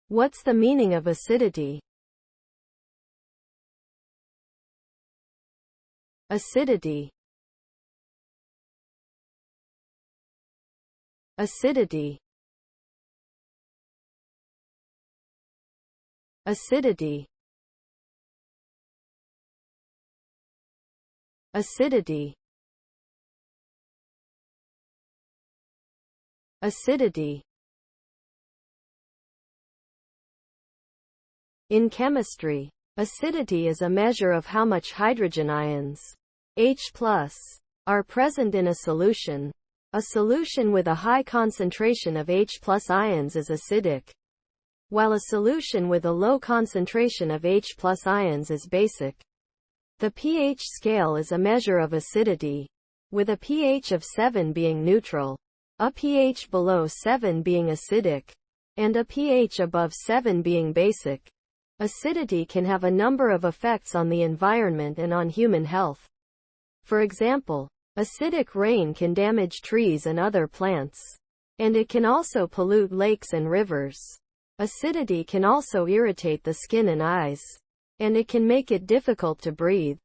What's the meaning of acidity? Acidity. Acidity. Acidity. Acidity. Acidity. In chemistry, acidity is a measure of how much hydrogen ions, H+, are present in a solution. A solution with a high concentration of H+ ions is acidic, while a solution with a low concentration of H+ ions is basic. The pH scale is a measure of acidity, with a pH of 7 being neutral, a pH below 7 being acidic, and a pH above 7 being basic. Acidity can have a number of effects on the environment and on human health. For example, acidic rain can damage trees and other plants, and it can also pollute lakes and rivers. Acidity can also irritate the skin and eyes, and it can make it difficult to breathe.